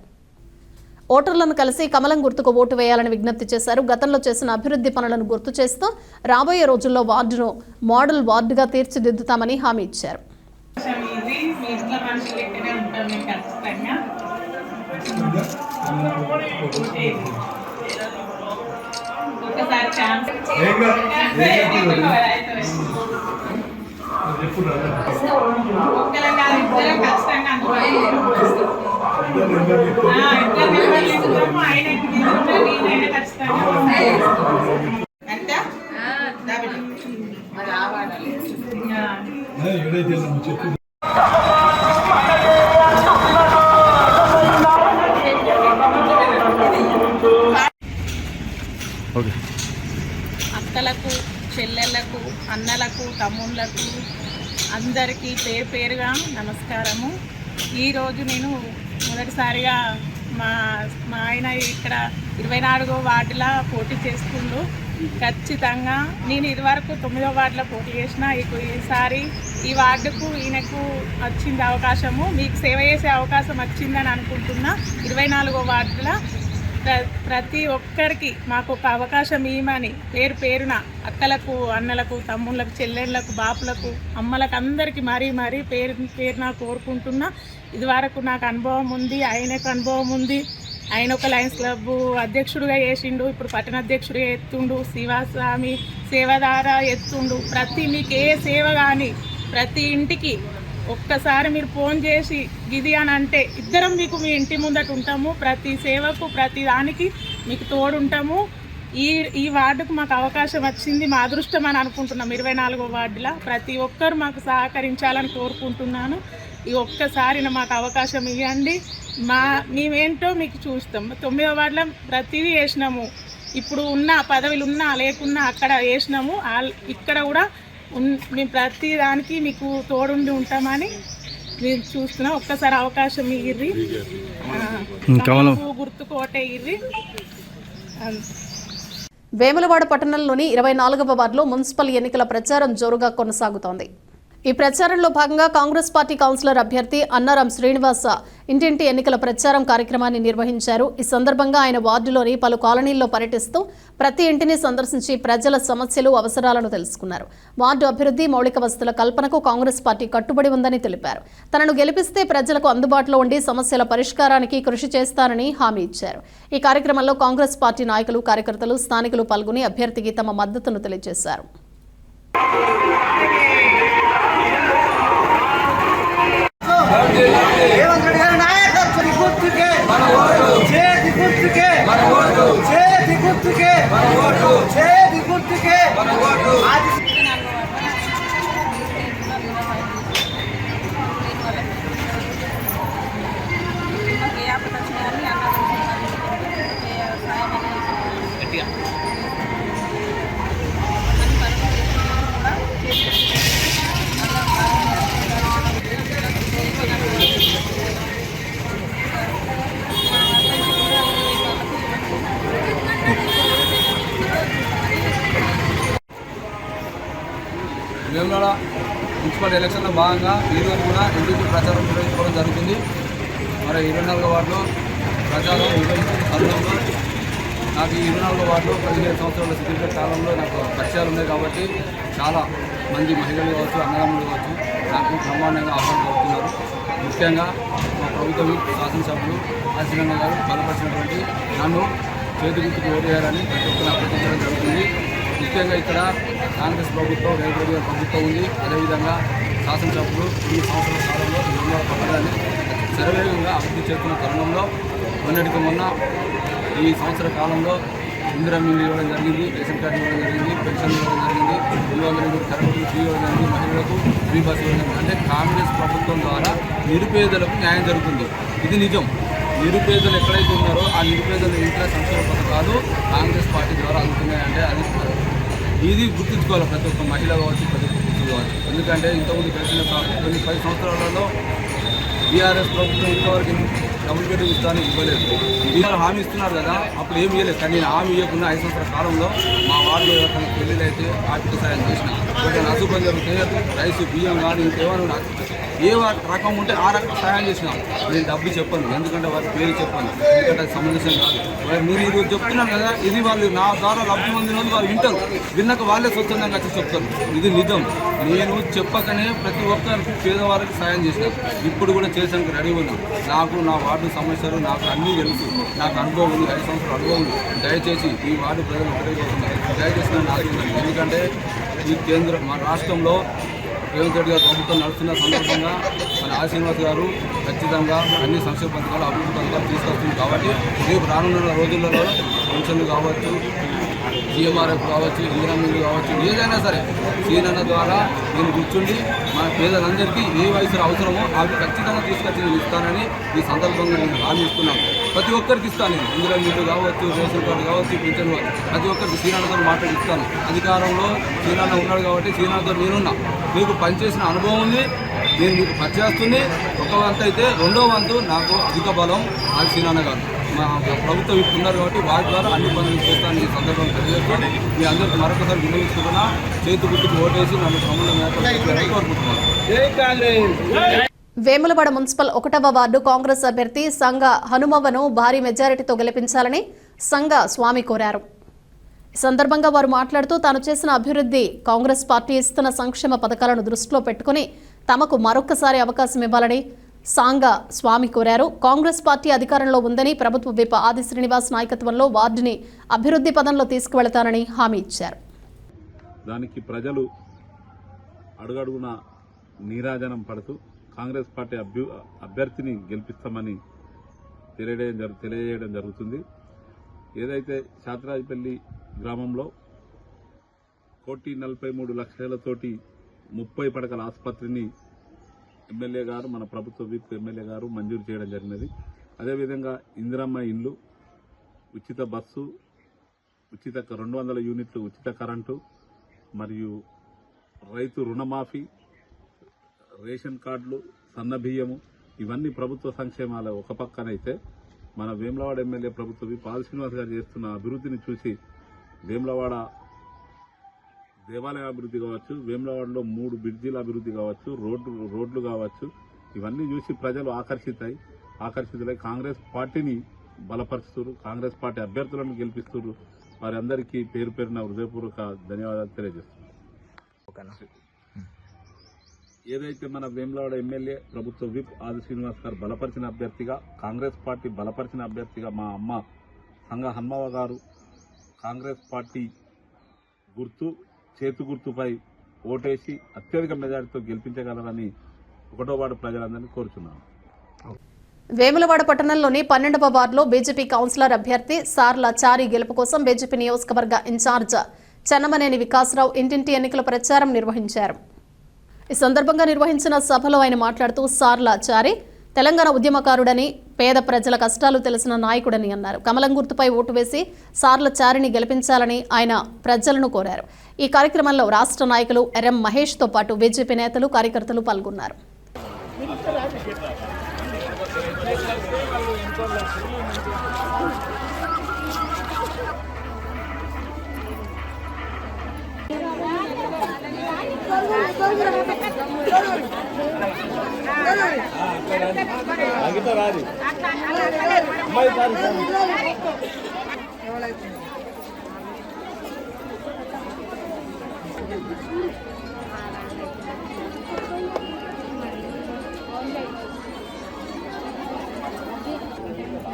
ఓటర్లను కలిసి కమలం గుర్తుకు ఓటు వేయాలని విజ్ఞప్తి చేశారు. గతంలో చేసిన అభివృద్ధి పనులను గుర్తు చేస్తూ రాబోయే రోజుల్లో వార్డును మోడల్ వార్డుగా తీర్చిదిద్దుతామని హామీ ఇచ్చారు. అక్కలకు, చెల్లెళ్లకు, అన్నలకు, తమ్ముళ్లకు అందరికీ పేరు పేరుగా నమస్కారము. ఈరోజు నేను మొదటిసారిగా మా ఆయన ఇక్కడ 24వ వార్డులా పోటీ చేస్తుండు. ఖచ్చితంగా నేను ఇదివరకు 9వ వార్డులో పోటీ చేసిన ఈసారి ఈ వార్డుకు ఈయనకు వచ్చింది అవకాశము, మీకు సేవ చేసే అవకాశం వచ్చిందని అనుకుంటున్నా. 24వ వార్డులో ప్రతి ఒక్కరికి మాకు ఒక అవకాశం ఇవ్వమని పేరు పేరున అక్కలకు, అన్నలకు, తమ్ముళ్ళకు, చెల్లెళ్ళకు, బాపులకు, అమ్మలకు అందరికీ మరీ పేరున కోరుకుంటున్నా. ఇదివరకు నాకు అనుభవం ఉంది, ఆయనకు అనుభవం ఉంది. ఆయన ఒక లయన్స్ క్లబ్ అధ్యక్షుడిగా చేసిండు, ఇప్పుడు పట్టణ అధ్యక్షుడిగా ఎత్తుండు, శివస్వామి సేవధార ఎత్తుండు. మీకు ఏ సేవ కానీ ప్రతి ఇంటికి ఒక్కసారి మీరు ఫోన్ చేసి గిది అని అంటే ఇద్దరం మీకు మీ ఇంటి ముందట ఉంటాము. ప్రతి సేవకు ప్రతి దానికి మీకు తోడుంటాము. ఈ వార్డుకు మాకు అవకాశం వచ్చింది, మా అదృష్టం అని అనుకుంటున్నాం. 24వ వార్డులో ప్రతి ఒక్కరు మాకు సహకరించాలని కోరుకుంటున్నాను. ఈ ఒక్కసారి మాకు అవకాశం ఇవ్వండి, మేమేంటో మీకు చూస్తాం. 9వ వార్డులో ప్రతిదీ వేసినాము, ఇప్పుడు ఉన్న పదవులు ఉన్నా లేకున్నా అక్కడ వేసినాము. ఇక్కడ కూడా మేము ప్రతి దానికి మీకు తోడుండి ఉంటామని మేము చూస్తున్నాం. ఒక్కసారి అవకాశం ఇర్రి, గుర్తుకు ఓటే ఇర్రి. వేములవాడ పట్టణంలోని 24వ వార్డులో మున్సిపల్ ఎన్నికల ప్రచారం జోరుగా కొనసాగుతోంది. ఈ ప్రచారంలో భాగంగా కాంగ్రెస్ పార్టీ కౌన్సిలర్ అభ్యర్థి అన్నారం శ్రీనివాస ఇంటింటి ఎన్నికల ప్రచారం కార్యక్రమాన్ని నిర్వహించారు. ఈ సందర్భంగా ఆయన వార్డులోని పలు కాలనీల్లో పర్యటిస్తూ ప్రతి ఇంటిని సందర్శించి ప్రజల సమస్యలు, అవసరాలను తెలుసుకున్నారు. వార్డు అభివృద్ధి, మౌలిక వసతుల కల్పనకు కాంగ్రెస్ పార్టీ కట్టుబడి ఉందని తెలిపారు. తనను గెలిపిస్తే ప్రజలకు అందుబాటులో ఉండి సమస్యల పరిష్కారానికి కృషి చేస్తానని హామీ ఇచ్చారు. ఈ కార్యక్రమంలో కాంగ్రెస్ పార్టీ నాయకులు, కార్యకర్తలు, స్థానికులు పాల్గొని అభ్యర్థికి తమ మద్దతును తెలియజేశారు. వేములవాడ మున్సిపల్ ఎలక్షన్లో భాగంగా ఈరోజు కూడా ఇంటికి ప్రచారం నిర్వహించుకోవడం జరుగుతుంది. మరి 24వ వార్డులో ప్రచారం నిర్వహించిన తరుణంలో నాకు ఈ 24వ వార్డులో 15 సంవత్సరాల సుదీర్ఘ కాలంలో నాకు పరిచయాలు ఉన్నాయి కాబట్టి చాలా మంది మహిళలు కావచ్చు, అన్నదమ్ములు కావచ్చు నాకు బ్రహ్మాండంగా ఆహ్వానం జరుగుతున్నారు. ముఖ్యంగా మా ప్రభుత్వం శాసనసభ్యులు ఆశీర్వాద గారు బలపరిచినటువంటి నన్ను చేతి గుర్తుకు ఓటు వేయాలని ప్రతి ఒక్కరు అభ్యర్థించడం జరుగుతుంది. ముఖ్యంగా ఇక్కడ కాంగ్రెస్ ప్రభుత్వం, రేవంత్ రెడ్డి గారి ప్రభుత్వం ఉంది. అదేవిధంగా శాసనసభ్యులు ఈ సంవత్సరాల కాలంలో వేములవాడ పట్టణాన్ని శరవేగంగా అభివృద్ధి చేస్తున్న తరుణంలో మొన్నటికి మొన్న ఈ సంవత్సర కాలంలో ఇందిరా మిల్లు ఇవ్వడం జరిగింది, రేషన్ కార్డు ఇవ్వడం జరిగింది, పెన్షన్ ఇవ్వడం జరిగింది, 200 కరెంటు ఫ్రీ ఇవ్వడం జరిగింది, మహిళలకు ఫ్రీ బస్ ఇవ్వడం జరిగింది. అంటే కాంగ్రెస్ ప్రభుత్వం ద్వారా నిరుపేదలకు న్యాయం జరుగుతుంది. ఇది నిజం. నిరుపేదలు ఎక్కడైతే ఉన్నారో ఆ నిరుపేదల ఇంట్లో సంక్షేమ పథకాలు కాంగ్రెస్ పార్టీ ద్వారా అందుతున్నాయంటే అది ఇది గుర్తుంచుకోవాలి ప్రతి ఒక్క మహిళ కావచ్చు, ప్రతి ఒక్క పురుషులు కావచ్చు. ఎందుకంటే ఇంతకుముందు గడిచిన కొన్ని 10 సంవత్సరాలలో బీఆర్ఎస్ ప్రభుత్వం ఇంతవరకు డబుల్ బెడ్రూమ్ ఇస్తాను ఇవ్వలేదు. బీఆర్ హామీ ఇస్తున్నారు కదా, అప్పుడు ఏమి ఇవ్వలేదు. కానీ నేను హామీ ఇవ్వకుండా 5 సంవత్సరాల కాలంలో మా వార్డులో ఎవరికైనా పెళ్ళిళ్ళు అయితే ఆర్థిక సాయం చేసిన, ఒకటి అశుభం జరిగితే రైసు, బియ్యం కానీ ఇంకేమైనా ఏ రకం ఉంటే ఆ రకం సహాయం చేసినాం. నేను డబ్బు చెప్పను, ఎందుకంటే వారి పేరు చెప్పాను, ఎందుకంటే అది సమంజసం కాదు. మీరు ఈరోజు చెప్తున్నాను కదా, ఇది వాళ్ళు నా ద్వారా లబ్ధి పొందిన వాళ్ళు వారు వింటారు, విన్నాక వాళ్ళే స్వచ్ఛందంగా వచ్చి చెప్తారు. ఇది నిజం. నేను చెప్పకనే ప్రతి ఒక్కరికి పేదవారికి సాయం చేసినాను, ఇప్పుడు కూడా చేసానికి రెడీ ఉన్నాను. నాకు నా వార్డు సమస్యలు నాకు అన్నీ తెలుసు, నాకు అనుభవం ఉంది, 5 సంవత్సరాల అనుభవం ఉంది. దయచేసి ఈ వార్డు ప్రజలు ఉపయోగపడుతున్నారు, దయచేసి నన్ను ఆశీర్వదించండి. ఎందుకంటే ఈ కేంద్రం మా రాష్ట్రంలో రేవంత్ రెడ్డి గారు ప్రభుత్వం నడుస్తున్న సందర్భంగా మన ఆశీర్వాద్ గారు ఖచ్చితంగా అన్ని సంక్షేమ పథకాలు, అభివృద్ధి పథకాలు తీసుకొస్తుంది. కాబట్టి రేపు రానున్న రోజులలో పెన్షన్లు కావచ్చు, జిఎంఆర్ఎఫ్ కావచ్చు, ఇందిరా మిల్లు కావచ్చు, ఏదైనా సరే సీనన్న ద్వారా నేను కూర్చుండి మన పేదలందరికీ ఏ వయసులో అవసరమో అవి ఖచ్చితంగా తీసుకొచ్చి నేను ఇస్తానని ఈ సందర్భంగా నేను హామీ ఇస్తున్నాను. ప్రతి ఒక్కరికి ఇస్తాను. నేను ఇందిరా మిల్లు కావచ్చు, రేషన్ కార్డు కావచ్చు, పెన్షన్ కావచ్చు, ప్రతి ఒక్కరికి సీనన్నతో మాట్లాడిస్తాను. అధికారంలో సీనన్న ఉన్నాడు కాబట్టి సీనన్నతో నేనున్నా. మీకు పనిచేసిన అనుభవం ఉంది, నేను మీకు పనిచేస్తుంది. ఒక వంతు అయితే రెండో వంతు నాకు అధిక బలం అది సీనన్న గారు. మా ప్రభుత్వం ఇస్తున్నారు కాబట్టి వారి ద్వారా అన్ని పనులు చేస్తానని ఈ సందర్భంగా తెలియజేస్తాను. మీ అందరికీ మరొకసారి వినియోగించుకున్నా చేతి గుర్తుకు ఓటేసి నన్ను సమన్వయం కోరుకుంటున్నాను. వేములవాడ మున్సిపల్ 1వ వార్డు కాంగ్రెస్ అభ్యర్థి సంగ హనుమవ్వను భారీ మెజారిటీతో గెలిపించాలని సంగ స్వామి కోరారు. ఈ సందర్భంగా వారు మాట్లాడుతూ తాను చేసిన అభివృద్ధి, కాంగ్రెస్ పార్టీ ఇస్తున్న సంక్షేమ పథకాలను దృష్టిలో పెట్టుకుని తమకు మరొక్కసారి అవకాశం ఇవ్వాలని సాంగ స్వామి కోరారు. కాంగ్రెస్ పార్టీ అధికారంలో ఉందని, ప్రభుత్వ విప్ ఆది శ్రీనివాస్ నాయకత్వంలో వార్డుని అభివృద్ధి పదంలో తీసుకువెళతానని హామీ ఇచ్చారు. దానికి ప్రజలు అడుగడుగున నీరాజనం పడుతూ కాంగ్రెస్ పార్టీ అభ్యర్థిని గెలిపిస్తామని తెలియజేయడం జరుగుతుంది. ఏదైతే శాతరాజపల్లి గ్రామంలో 1,43,00,000తోటి 30 పడకల ఆసుపత్రిని ఎమ్మెల్యే గారు, మన ప్రభుత్వ విప్ ఎమ్మెల్యే గారు మంజూరు చేయడం జరిగినది. అదేవిధంగా ఇందిరమ్మ ఇండ్లు, ఉచిత బస్సు, ఉచిత 200 యూనిట్లు ఉచిత కరెంటు, మరియు రైతు రుణమాఫీ, రేషన్ కార్డులు, సన్న బియ్యము, ఇవన్నీ ప్రభుత్వ సంక్షేమాలు ఒక పక్కనైతే మన వేములవాడ ఎమ్మెల్యే ప్రభుత్వ విప్ ఆది శ్రీనివాస్ గారు చేస్తున్న అభివృద్ధిని చూసి వేములవాడ దేవాలయ అభివృద్ధి కావచ్చు, వేములవాడలో 3 బ్రిడ్జీల అభివృద్ధి కావచ్చు, రోడ్లు కావచ్చు, ఇవన్నీ చూసి ప్రజలు ఆకర్షితులై కాంగ్రెస్ పార్టీని బలపరుస్తున్నారు, కాంగ్రెస్ పార్టీ అభ్యర్థులను గెలిపిస్తున్నారు. వారి అందరికీ పేరు పేరున హృదయపూర్వక ధన్యవాదాలు తెలియజేస్తున్నారు. ఏదైతే మన వేములవాడ ఎమ్మెల్యే ప్రభుత్వ విప్ ఆది శ్రీనివాస్ గారు బలపరిచిన అభ్యర్థిగా, కాంగ్రెస్ పార్టీ బలపరిచిన అభ్యర్థిగా మా అమ్మ సంగ హన్మవ్వ గారు కాంగ్రెస్ పార్టీ చేతు గుర్తుపై ఓటేసి అత్యధిక మెజారిటీతో గెలిపించగలరని 1వ వార్డు ప్రజలందరినీ కోరుచున్నాను. వేములవాడ పట్టణంలోని 12వ వార్డులో బీజేపీ కౌన్సిలర్ అభ్యర్థి సార్ల చారి గెలుపు కోసం బీజేపీ నియోజకవర్గ ఇన్ఛార్జ్ చెన్నమనేని వికాసరావు ఇంటింటి ఎన్నికల ప్రచారం నిర్వహించారు. ఈ సందర్భంగా నిర్వహించిన సభలో ఆయన మాట్లాడుతూ సార్ల చారి తెలంగాణ ఉద్యమకారుడని, పేద ప్రజల కష్టాలు తెలిసిన నాయకుడని అన్నారు. కమలం గుర్తుపై ఓటు వేసి సార్ల చారిని గెలిపించాలని ఆయన ప్రజలను కోరారు. ఈ కార్యక్రమంలో రాష్ట్ర నాయకులు ఎర్ఎం మహేష్తో పాటు బీజేపీ నేతలు, కార్యకర్తలు పాల్గొన్నారు.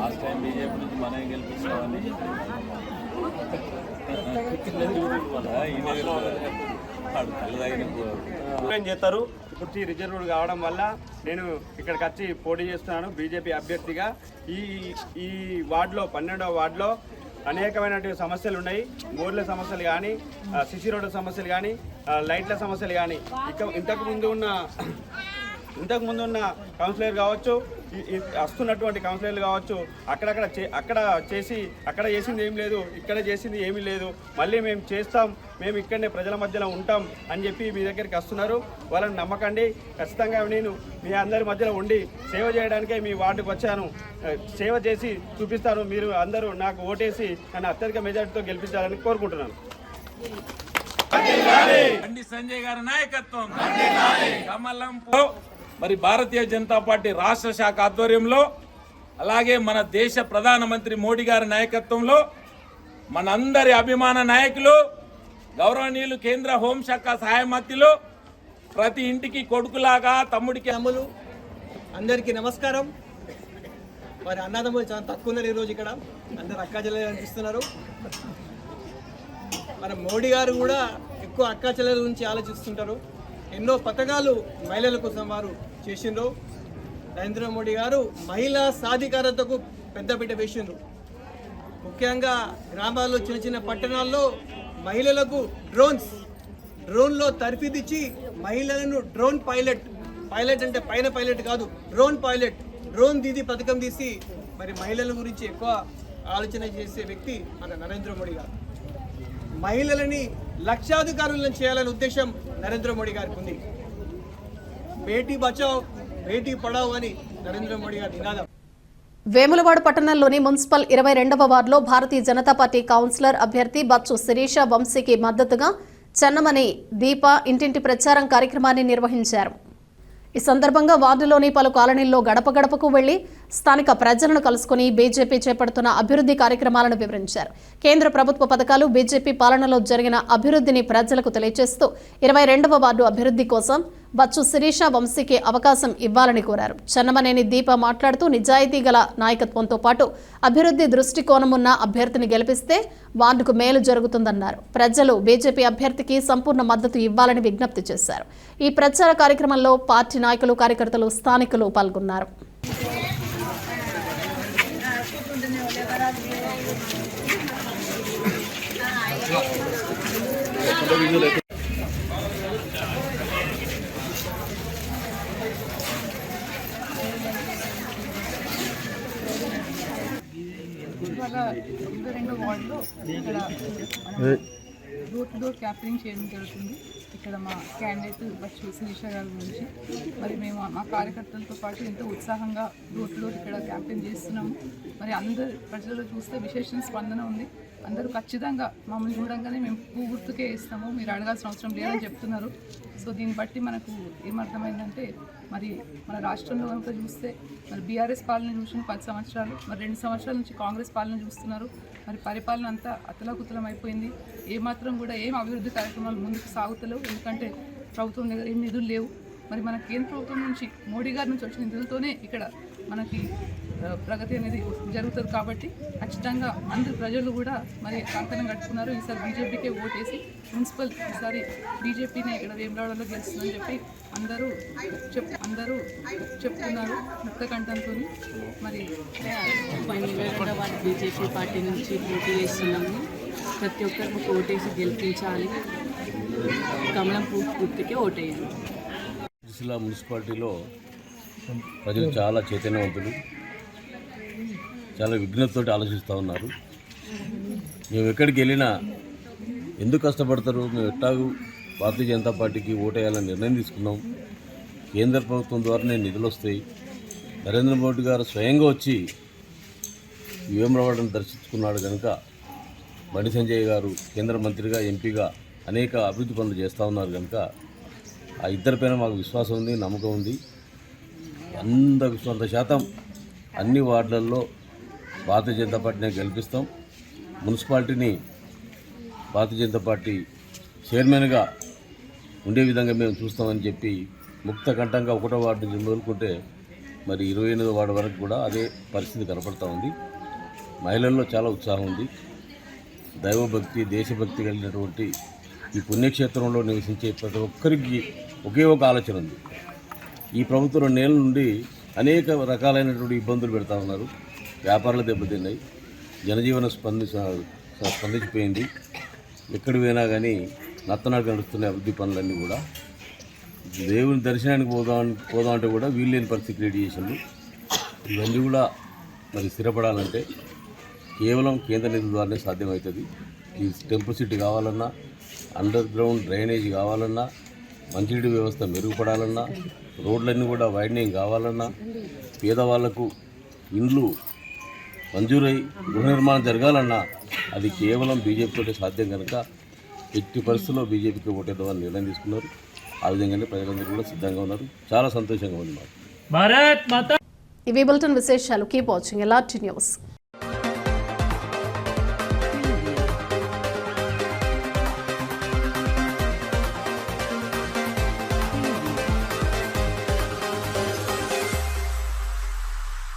లాస్ట్ టైం బీజేపీ నుంచి మనమే గెలిపిస్తామని చేస్తారు. కుర్చీ రిజర్వ్డ్ కావడం వల్ల నేను ఇక్కడికి వచ్చి పోటీ చేస్తున్నాను బీజేపీ అభ్యర్థిగా. ఈ వార్డులో 12వ వార్డులో అనేకమైనటువంటి సమస్యలు ఉన్నాయి. బోర్ల సమస్యలు కానీ, సిసి రోడ్ల సమస్యలు కానీ, లైట్ల సమస్యలు కానీ, ఇంతకు ముందు ఉన్న కౌన్సిలర్ కావచ్చు, వస్తున్నటువంటి కౌన్సిలర్లు కావచ్చు, అక్కడ చేసింది ఏం లేదు, ఇక్కడ చేసింది ఏమీ లేదు, మళ్ళీ మేము చేస్తాం, మేము ఇక్కడనే ప్రజల మధ్యలో ఉంటాం అని చెప్పి మీ దగ్గరికి వస్తున్నారు. వాళ్ళని నమ్మకండి. ఖచ్చితంగా నేను మీ అందరి మధ్యలో ఉండి సేవ చేయడానికే మీ వార్డుకు వచ్చాను. సేవ చేసి చూపిస్తాను. మీరు అందరూ నాకు ఓటేసి నన్ను అత్యధిక మెజార్టీతో గెలిపించాలని కోరుకుంటున్నాను. సంజయ్ గారి నాయకత్వం మరి భారతీయ జనతా పార్టీ రాష్ట్ర శాఖ ఆధ్వర్యంలో, అలాగే మన దేశ ప్రధానమంత్రి మోడీ గారి నాయకత్వంలో, మనందరి అభిమాన నాయకులు గౌరవనీయులు కేంద్ర హోంశాఖ సహాయ మంత్రులు, ప్రతి ఇంటికి కొడుకులాగా తమ్ముడికి అమ్ములు అందరికీ నమస్కారం. మరి అన్నదమ్ములు చాలా తక్కువ ఉన్నారు ఈరోజు ఇక్కడ, అందరు అక్కాచెల్లెలు అనిపిస్తున్నారు. మన మోడీ గారు కూడా ఎక్కువ అక్కాచెల్లెల గురించి ఆలోచిస్తుంటారు. ఎన్నో పథకాలు మహిళల కోసం వారు చేసిండ్రు. నరేంద్ర మోడీ గారు మహిళా సాధికారతకు పెద్దపీట వేసిండ్రు. ముఖ్యంగా గ్రామాల్లో, చిన్న చిన్న పట్టణాల్లో మహిళలకు డ్రోన్లో తర్ఫీదిచ్చి మహిళలను డ్రోన్ పైలట్ అంటే పైన పైలట్ కాదు, డ్రోన్ దీది పథకం తీసి మరి మహిళల గురించి ఎక్కువ ఆలోచన చేసే వ్యక్తి మన నరేంద్ర మోడీ గారు. మహిళలని లక్షాధికారులను చేయాలనే ఉద్దేశం నరేంద్ర మోడీ గారికి ఉంది. బేటీ బచావ్ బేటీ పడావ్ అని నరేంద్ర మోడీ గారి నినాదం. వేములవాడ పట్టణంలోని మున్సిపల్ 22వ వార్డులో భారతీయ జనతా పార్టీ కౌన్సిలర్ అభ్యర్థి బచ్చు శిరీష వంశీకి మద్దతుగా చెన్నమని దీప ఇంటింటి ప్రచారం కార్యక్రమాన్ని నిర్వహించారు. ఈ సందర్భంగా వార్డులోని పలు కాలనీల్లో గడప గడపకు వెళ్లి స్థానిక ప్రజలను కలుసుకుని బీజేపీ చేపడుతున్న అభివృద్ధి కార్యక్రమాలను వివరించారు. కేంద్ర ప్రభుత్వ పథకాలు, బీజేపీ పాలనలో జరిగిన అభివృద్ధిని ప్రజలకు తెలియజేస్తూ 22వ వార్డు అభివృద్ధి కోసం బచ్చు శిరీష వంశీకి అవకాశం ఇవ్వాలని కోరారు. చెన్నమనేని దీప మాట్లాడుతూ నిజాయితీ గల నాయకత్వంతో పాటు అభివృద్ధి దృష్టికోణమున్న అభ్యర్థిని గెలిపిస్తే వార్డుకు మేలు జరుగుతుందన్నారు. ప్రజలు బీజేపీ అభ్యర్థికి సంపూర్ణ మద్దతు ఇవ్వాలని విజ్ఞప్తి చేశారు. ఈ ప్రచార కార్యక్రమంలో పార్టీ నాయకులు, కార్యకర్తలు, స్థానికులు పాల్గొన్నారు. ఇవాళ 22 వార్డులో ఇక్కడ డోర్ టు డోర్ క్యాంపెయినింగ్ చేయడం జరుగుతుంది. ఇక్కడ మా క్యాండిడేట్ బచ్చు శిరీష గారి గురించి మరి మేము మా కార్యకర్తలతో పాటు ఎంతో ఉత్సాహంగా డోర్ టు డోర్ ఇక్కడ క్యాంపెయిన్ చేస్తున్నాము. మరి అందరు ప్రజలు చూస్తే విశేష స్పందన ఉంది. అందరూ ఖచ్చితంగా మమ్మల్ని చూడంగానే మేము పువ్వు గుర్తుకే ఇస్తాము, మీరు అడగాల్సిన అవసరం లేదని చెప్తున్నారు. సో దీన్ని బట్టి మనకు ఏమర్థమైందంటే మరి మన రాష్ట్రంలో కనుక చూస్తే మరి బీఆర్ఎస్ పాలన చూసిన 10 సంవత్సరాలు, మరి 2 సంవత్సరాల నుంచి కాంగ్రెస్ పాలన చూస్తున్నారు. మరి పరిపాలన అంతా అతలాకుతలం అయిపోయింది. ఏమాత్రం కూడా ఏం అభివృద్ధి కార్యక్రమాలు ముందుకు సాగుతలేవు. ఎందుకంటే ప్రభుత్వం దగ్గర ఏం నిధులు లేవు. మరి మన కేంద్ర ప్రభుత్వం నుంచి మోడీ గారి నుంచి వచ్చిన నిధులతోనే ఇక్కడ మనకి ప్రగతి అనేది జరుగుతుంది. కాబట్టి ఖచ్చితంగా అందరు ప్రజలు కూడా మరి కంకణం కట్టుకున్నారు. ఈసారి బీజేపీకే ఓటేసి మున్సిపల్ ఈసారి బీజేపీనే ఇక్కడ వేములవాడలో గెలుస్తుందని చెప్పి అందరూ చెప్తున్నారు ముక్త కంఠంతో. మరి బీజేపీ పార్టీ నుంచి పోటీ చేస్తున్నాము. ప్రతి ఒక్కరికి ఓటేసి గెలిపించాలి. కమలం పూర్తికే ఓటేయాలి. సిరిసిల్ల మున్సిపాలిటీలో ప్రజలు చాలా చైతన్యవంతులు, చాలా విఘ్నతతో ఆలోచిస్తూ ఉన్నారు. మేము ఎక్కడికి వెళ్ళినా ఎందుకు కష్టపడతారు, మేము ఎట్టాగు భారతీయ జనతా పార్టీకి ఓటేయాలని నిర్ణయం తీసుకున్నాం. కేంద్ర ప్రభుత్వం ద్వారానే నిధులు వస్తాయి. నరేంద్ర మోడీ గారు స్వయంగా వచ్చి వేములవాడను దర్శించుకున్నాడు కనుక బండి సంజయ్ గారు కేంద్ర మంత్రిగా, ఎంపీగా అనేక అభివృద్ధి పనులు చేస్తూ ఉన్నారు కనుక ఆ ఇద్దరిపైన మాకు విశ్వాసం ఉంది, నమ్మకం ఉంది. 100% అన్ని వార్డులలో భారతీయ జనతా పార్టీని గెలిపిస్తాం. మున్సిపాలిటీని భారతీయ జనతా పార్టీ చైర్మన్గా ఉండే విధంగా మేము చూస్తామని చెప్పి ముక్త కంఠంగా 1వ వార్డు నుంచి మొదలుకుంటే మరి 28వ వార్డు వరకు కూడా అదే పరిస్థితి కనపడుతూ ఉంది. మహిళల్లో చాలా ఉత్సాహం ఉంది. దైవభక్తి, దేశభక్తి కలిగినటువంటి ఈ పుణ్యక్షేత్రంలో నివసించే ప్రతి ఒక్కరికి ఒకే ఒక ఆలోచన ఉంది. ఈ ప్రభుత్వం 2 నెలల నుండి అనేక రకాలైనటువంటి ఇబ్బందులు పెడతా ఉన్నారు. వ్యాపారాలు దెబ్బతిన్నాయి, జనజీవనం స్పందించిపోయింది. ఎక్కడికి పోయినా కానీ నత్తనాడు నడుస్తున్న అభివృద్ధి పనులన్నీ కూడా దేవుని దర్శనానికి పోదాం అంటే కూడా వీల్లేని పరిస్థితి క్రియేట్ చేసిండు. ఇవన్నీ కూడా మరి స్థిరపడాలంటే కేవలం కేంద్ర నిధుల ద్వారానే సాధ్యమవుతుంది. ఈ టెంపుల్ సిటీ కావాలన్నా, అండర్ గ్రౌండ్ డ్రైనేజ్ కావాలన్నా, మంచినీటి వ్యవస్థ మెరుగుపడాలన్నా, రోడ్లన్నీ కూడా వైడనింగ్ కావాలన్నా, పేదవాళ్లకు ఇండ్లు మంజూరై గృహ నిర్మాణం జరగాలన్నా అది కేవలం బీజేపీతో సాధ్యం కనుక ఎట్టి పరిస్థితుల్లో బీజేపీకి ఓటేద్దామని నిర్ణయం తీసుకున్నారు. ఆ విధంగానే ప్రజలందరూ కూడా సిద్ధంగా ఉన్నారు. చాలా సంతోషంగా ఉంది మాకు. ఇవి బులెటిన్ విశేషాలు. Keep watching LRT news.